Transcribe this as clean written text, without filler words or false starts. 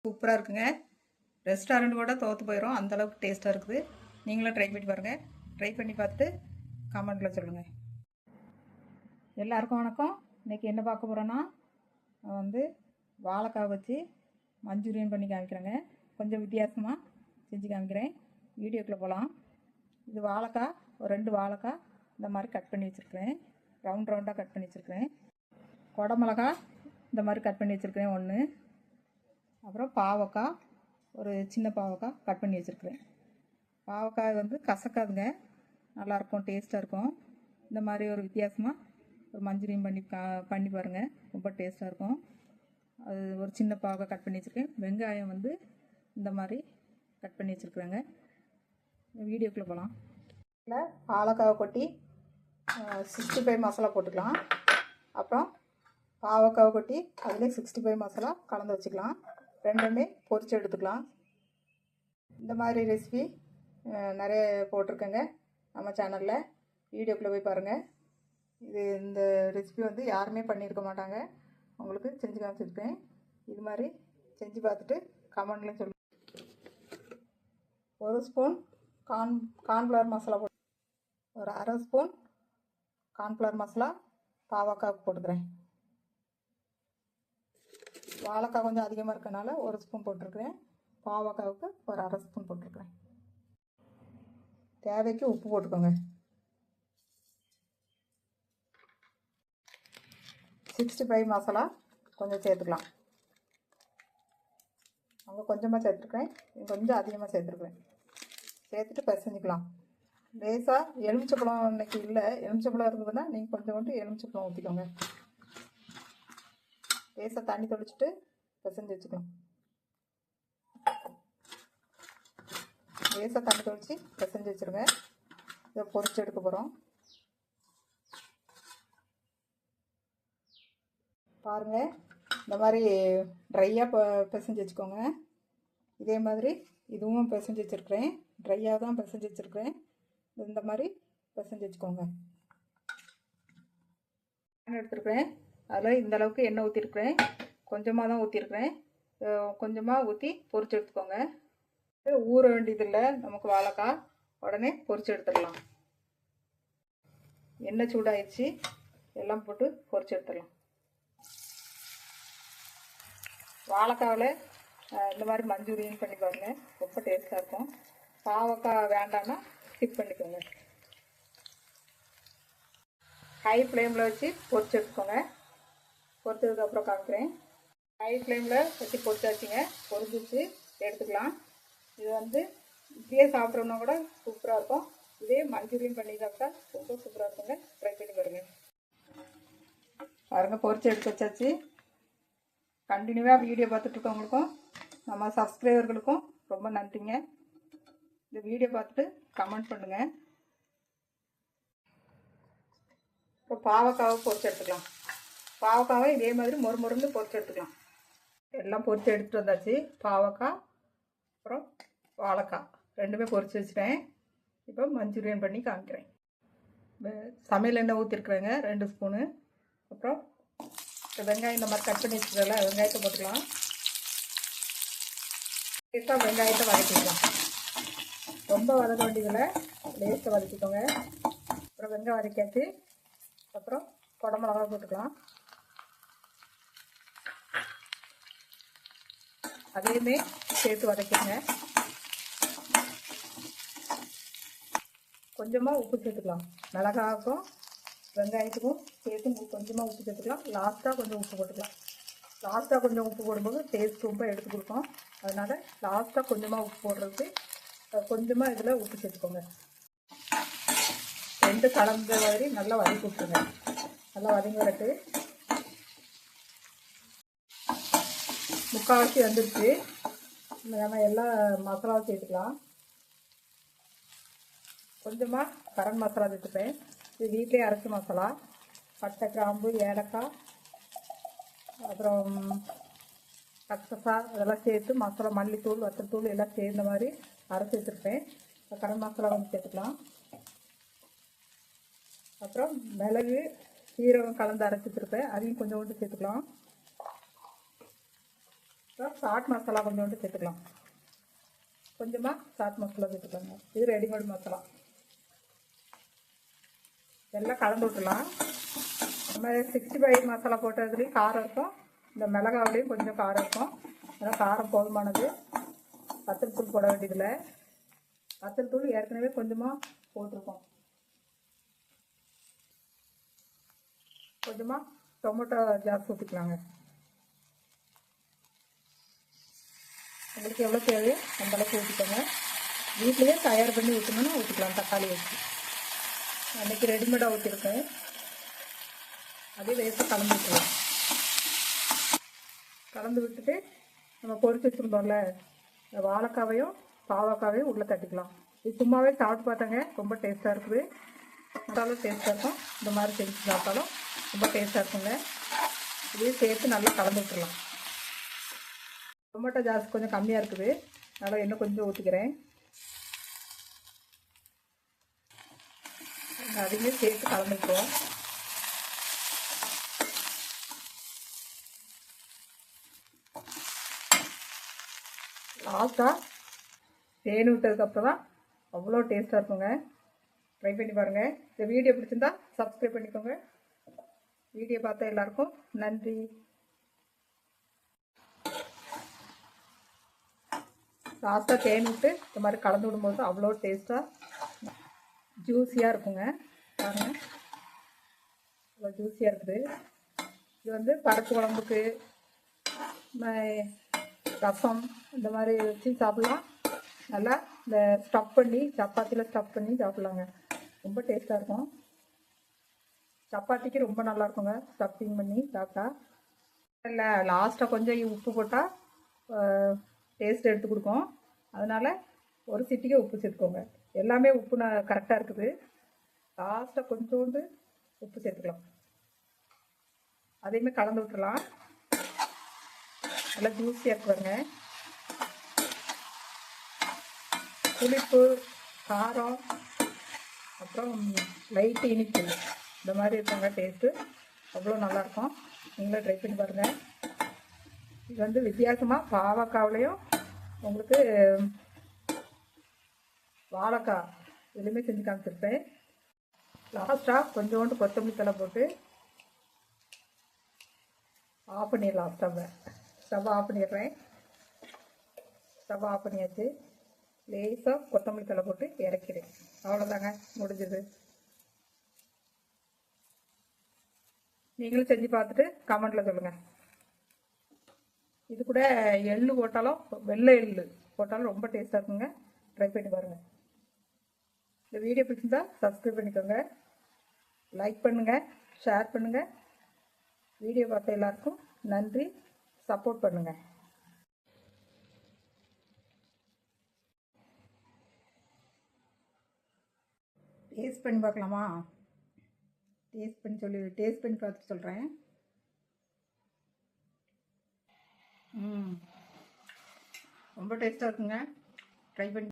சூப்பராக இருக்குங்க. ரெஸ்டாரண்ட் கூட தோற்று போயிடும், அந்தளவுக்கு டேஸ்ட்டாக இருக்குது. நீங்களும் ட்ரை பண்ணி பாருங்கள். ட்ரை பண்ணி பார்த்துட்டு கமெண்ட்டில் சொல்லுங்கள். எல்லாருக்கும் வணக்கம். இன்றைக்கி என்ன பார்க்க போகிறோன்னா வாழைக்காய் வச்சு மஞ்சூரியன் பண்ணி காமிக்கிறேங்க. கொஞ்சம் வித்தியாசமாக செஞ்சு காமிக்கிறேன். வீடியோக்குள்ளே போகலாம். இது வாழைக்காய், ஒரு 2 வாழைக்காய் இந்த மாதிரி கட் பண்ணி வச்சுருக்கிறேன். ரவுண்டாக கட் பண்ணி வச்சுருக்கிறேன். குடமிளகா இந்த மாதிரி கட் பண்ணி வச்சுருக்கிறேன் 1. அப்புறம் பாவக்காய், ஒரு சின்ன பாவக்காய் கட் பண்ணி வச்சுருக்கிறேன். பாவக்காய் கசக்காதுங்க, நல்லாயிருக்கும், டேஸ்ட்டாக இருக்கும். இந்த மாதிரி ஒரு வித்தியாசமாக ஒரு மஞ்சூரியன் பண்ணி பாருங்கள். ரொம்ப டேஸ்ட்டாக இருக்கும். அது ஒரு சின்ன பாவக்காய் கட் பண்ணி வச்சுருக்கேன். வெங்காயம் இந்த மாதிரி கட் பண்ணி வச்சுருக்குறேங்க. வீடியோக்குள்ளே போகலாம். இல்லை, பாவக்காவை கொட்டி 65 மசாலா போட்டுக்கலாம். அப்புறம் பாவக்காவை கொட்டி அதிலே 65 மசாலா கலந்து வச்சுக்கலாம். ரெண்டுமே பொரிச்சு எடுத்துக்கலாம். இந்த மாதிரி ரெசிபி நிறைய போட்டிருக்கேங்க நம்ம சேனலில். வீடியோக்குள்ளே போய் பாருங்கள். இந்த ரெசிபி யாருமே பண்ணியிருக்க மாட்டாங்க. உங்களுக்கு செஞ்சு காமிச்சிருக்கேன். இது மாதிரி செஞ்சு பார்த்துட்டு கமெண்ட்ல சொல்லுங்கள். 1 ஸ்பூன் கார்ன்ஃப்ளவர் மசாலா போட்டு, ஒரு 1/2 ஸ்பூன் கார்ன்ஃப்ளவர் மசாலா பாவக்காய்க்கு போட்டுக்கிறேன். வாழைக்காய் கொஞ்சம் அதிகமாக இருக்கனால 1 ஸ்பூன் போட்டிருக்கிறேன். பாவக்காவுக்கு ஒரு 1/2 ஸ்பூன் போட்டிருக்கிறேன். தேவைக்கு உப்பு போட்டுக்கோங்க. 65 மசாலா கொஞ்சம் சேர்த்துக்கலாம். அவங்க கொஞ்சமாக சேர்த்துருக்கேன், கொஞ்சம் அதிகமாக சேர்த்துருக்குறேன். சேர்த்துட்டு பிசைஞ்சிக்கலாம். லேசாக எலுமிச்சப்பழம் இன்றைக்கி இல்லை, எலுமிச்சப்பழம் இருந்ததுன்னா நீங்கள் கொஞ்சம் எலுமிச்சப்பழம் ஊற்றிக்கோங்க. லேசாக தண்ணி தொளிச்சுட்டு பிசைஞ்சு வச்சுக்கலாம். லேசாக தண்ணி தொளிச்சு பிசைஞ்சு வச்சுருங்க. இதை பொரிச்சு எடுக்க போகிறோம். பாருங்கள், இந்த மாதிரி ட்ரையாக பிசைஞ்சு வச்சுக்கோங்க. இதே மாதிரி இதுவும் பிசைஞ்சு வச்சுருக்கிறேன். ட்ரையாக தான் பிசைஞ்சு வச்சுருக்கிறேன். இந்த மாதிரி பிசைஞ்சு வச்சுக்கோங்க. எடுத்துருக்கிறேன். அதில் இந்த அளவுக்கு எண்ணெய் ஊற்றிருக்கிறேன். கொஞ்சமாக தான் ஊற்றிருக்கிறேன். கொஞ்சமாக ஊற்றி பொரிச்சு எடுத்துக்கோங்க. ஊற வேண்டியதில்லை நமக்கு வாழைக்காய், உடனே பொரிச்சு எடுத்துடலாம். எண்ணெய் சூடாயிடுச்சு, எல்லாம் போட்டு பொரிச்சு எடுத்துடலாம். வாழைக்காவில் இந்த மாதிரி மஞ்சூரியன் பண்ணி பாருங்கள், ரொம்ப டேஸ்ட்டாக இருக்கும். பாவக்காய் வேண்டாம்னா ஸ்கிப் பண்ணிக்கோங்க. ஹை ஃப்ளேமில் வச்சு பொரிச்சு எடுத்துக்கோங்க. பொரிச்சதுக்கப்புறம் காமிக்கிறேன். ஹை ஃப்ளேமில் வச்சு பொரிச்சாச்சுங்க, பொரிச்சிச்சு எடுத்துக்கலாம். இது இப்படியே சாப்பிட்றோன்னா கூட சூப்பராக இருக்கும். இதே மஞ்சூரியன் பண்ணி சாப்பிட்டா ரொம்ப சூப்பராக இருக்குங்க. ட்ரை பண்ணி பாருங்கள். பாருங்கள், பொரிச்சு எடுத்து வச்சாச்சு. கண்டினியூவாக வீடியோ பார்த்துட்ருக்கவங்களுக்கும் நம்ம சப்ஸ்கிரைபர்களுக்கும் ரொம்ப நன்றிங்க. இந்த வீடியோ பார்த்துட்டு கமெண்ட் பண்ணுங்கள். இப்போ பாவக்காவை பொரிச்சு எடுத்துக்கலாம். பாவக்காவை இதே மாதிரி மொறுமொறுந்து பொரிச்சு எடுத்துக்கலாம். எல்லாம் பொரிச்சு எடுத்துகிட்டு வந்தாச்சு. பாவக்காய் அப்புறம் வாழைக்காய் ரெண்டுமே பொரிச்சு வச்சுட்டேன். இப்போ மஞ்சூரியன் பண்ணி காமிக்கிறேன். சமையல் எண்ணெய் ஊற்றிருக்குறேங்க 2 ஸ்பூனு. அப்புறம் வெங்காயம் இந்த மாதிரி கட் பண்ணி வச்சுக்கிறல வெங்காயத்தை போட்டுக்கலாம். லேசாக வெங்காயத்தை வதக்கிக்கலாம். ரொம்ப வதக்க வேண்டியதில்லை, லேசாக வதக்கிக்கோங்க. அப்புறம் வெங்காயம் வதக்கியாச்சு. அப்புறம் குடமிளகா போட்டுக்கலாம். அதையுமே சேர்த்து வதக்கிடுங்க. கொஞ்சமாக உப்பு சேர்த்துக்கலாம். மிளகாவுக்கும் வெங்காயத்துக்கும் சேர்த்து கொஞ்சமாக உப்பு சேர்த்துக்கலாம். லாஸ்ட்டாக கொஞ்சம் உப்பு போட்டுக்கலாம். லாஸ்ட்டாக கொஞ்சம் உப்பு போடும்போது டேஸ்ட் ரொம்ப எடுத்து கொடுக்கும். அதனால் லாஸ்ட்டாக கொஞ்சமாக உப்பு போடுறதுக்கு கொஞ்சமாக இதில் உப்பு சேர்த்துக்கோங்க. 2 கலந்த மாதிரி நல்லா வதக்கி விட்டுருங்க. நல்லா வதங்கி வரட்டு. முக்கால்வாசி வந்துடுச்சு. நம்ம எல்லா மசாலாவும் சேர்த்துக்கலாம். கொஞ்சமாக கரம் மசாலா சேர்த்துப்பேன். இது வீட்டிலே அரைச்ச மசாலா. பட்டை, கிராம்பு, ஏலக்காய், அப்புறம் கசகசா இதெல்லாம் சேர்த்து மசாலா, மல்லித்தூள், வத்தத்தூள் எல்லாம் சேர்ந்த மாதிரி அரைச்சி வச்சுருப்பேன். கரம் மசாலா சேர்த்துக்கலாம். அப்புறம் மிளகு, சீரகம் கலந்து அரைச்சி வச்சுருப்பேன், அதையும் கொஞ்சம் சேர்த்துக்கலாம். இப்போ சாட் மசாலா கொஞ்சோண்டு சேர்த்துக்கலாம். கொஞ்சமாக சாட் மசாலா சேர்த்துக்கலாங்க. இது ரெடிமேட் மசாலா. எல்லாம் கலந்து விட்டுலாம். நம்ம 65 மசாலா போட்டதுலேயும் காரம் இருக்கும், இந்த மிளகாவிலையும் கொஞ்சம் காரம் இருக்கும். அதனால் காரம் போதுமானது. வத்தல் தூள் போட வேண்டியதில்லை. வத்தல் தூள் ஏற்கனவே கொஞ்சமாக போட்டிருக்கோம். கொஞ்சமாக டொமேட்டோ ஜாஸ் ஊற்றிக்கலாங்க. உங்களுக்கு எவ்வளோ தேவையோ அந்தளவுக்கு ஊற்றிக்கோங்க. வீட்லேயே தயார் பண்ணி ஊற்றணும்னா ஊற்றிக்கலாம். தக்காளி வச்சு அன்றைக்கி ரெடிமேடாக ஊற்றிருக்கேன். அதே லேசாக கலந்து விட்டுருவோம். கலந்து விட்டுட்டு நம்ம பொரிச்சு வச்சுருந்தோம்ல, இந்த வாழைக்காவையும் பாவக்காவையும் உள்ளே தட்டிக்கலாம். இது சும்மாவே சாப்பிட்டு பார்த்தாங்க, ரொம்ப டேஸ்ட்டாக இருக்குது. மசாலும் டேஸ்ட்டாக இருக்கும். இந்த மாதிரி செஞ்சு சாப்பிட்டாலும் ரொம்ப டேஸ்ட்டாக இருக்குங்க. இதையும் சேர்த்து நல்லா கலந்து விட்டுடலாம். டொமேட்டோ ஜாஸ் கொஞ்சம் கம்மியாக இருக்குது, அதனால் இன்னும் கொஞ்சம் ஊற்றிக்கிறேன். அதையுமே சேர்த்து கலந்துக்குவோம். லாஸ்ட்டாக தேன் விட்டதுக்கப்புறம் தான் அவ்வளோ டேஸ்ட்டாக இருக்குங்க. ட்ரை பண்ணி பாருங்கள். இந்த வீடியோ பிடிச்சிருந்தா சப்ஸ்கிரைப் பண்ணிக்கோங்க. வீடியோ பார்த்த எல்லாருக்கும் நன்றி. லாஸ்ட்டாக தேன் விட்டு இந்த மாதிரி கலந்து விடும்போது அவ்வளோ டேஸ்ட்டாக ஜூஸியாக இருக்குங்க. பாருங்கள், அவ்வளோ ஜூஸியாக இருக்குது. இது வந்து பருப்பு குழம்புக்கு, ரசம் இந்த மாதிரி வச்சு சாப்பிட்லாம். நல்லா இந்த ஸ்டஃப் பண்ணி சப்பாத்தியில் ஸ்டஃப் பண்ணி சாப்பிட்லாங்க. ரொம்ப டேஸ்ட்டாக இருக்கும். சப்பாத்திக்கு ரொம்ப நல்லா இருக்குங்க ஸ்டஃப்பிங் பண்ணி சாப்பிட்டா. இல்லை லாஸ்ட்டாக கொஞ்சம் உப்பு போட்டால் டேஸ்ட் எடுத்து கொடுக்கும். அதனால் ஒரு சிட்டிக்கு உப்பு சேர்த்துக்கோங்க. எல்லாமே உப்பு கரெக்டாக இருக்குது. லாஸ்ட்டாக கொஞ்சோண்டு உப்பு சேர்த்துக்கலாம். அதையுமே கலந்து விட்டுலாம். நல்லா ஜூஸியாக இருக்கு பாருங்க. புளிப்பு, காரம், அப்புறம் லைட்டு இனிப்பு இந்த மாதிரி இருக்குங்க. டேஸ்ட்டு அவ்வளோ நல்லாயிருக்கும். நீங்களே ட்ரை பண்ணி பாருங்கள். இது வந்து வித்தியாசமாக பாவக்காவிலையும் உங்களுக்கு வாழைக்காய் இதுலேயுமே செஞ்சு காமிச்சிருப்பேன். லாஸ்ட்டாக கொஞ்சோண்டு கொத்தமல்லி தழை போட்டு ஆஃப் பண்ணிடலாம். ஸ்டவ் ஆஃப் பண்ணிடுறேன். ஸ்டவ் ஆஃப் பண்ணியாச்சு. லேசாக கொத்தமல்லி தழை போட்டு இறக்கிறேன். அவ்வளோதாங்க, முடிஞ்சது. நீங்களும் செஞ்சு பார்த்துட்டு கமெண்ட்டில் சொல்லுங்கள். இது கூட எள்ளு போட்டாலும், வெள்ளை எள்ளு போட்டாலும் ரொம்ப டேஸ்ட்டாக இருக்குங்க. ட்ரை பண்ணி பாருங்கள். இந்த வீடியோ பிடிச்சிருந்தா சப்ஸ்கிரைப் பண்ணிக்கோங்க, லைக் பண்ணுங்கள், ஷேர் பண்ணுங்கள். வீடியோ பார்த்த எல்லாருக்கும் நன்றி. சப்போர்ட் பண்ணுங்கள். டேஸ்ட் பண்ணி பார்க்கலாமா? டேஸ்ட் பண்ணி பார்த்துட்டு சொல்கிறேன். ரொம்ப டேஸ்ட்டாக இருக்குங்க. ட்ரை பண்ணி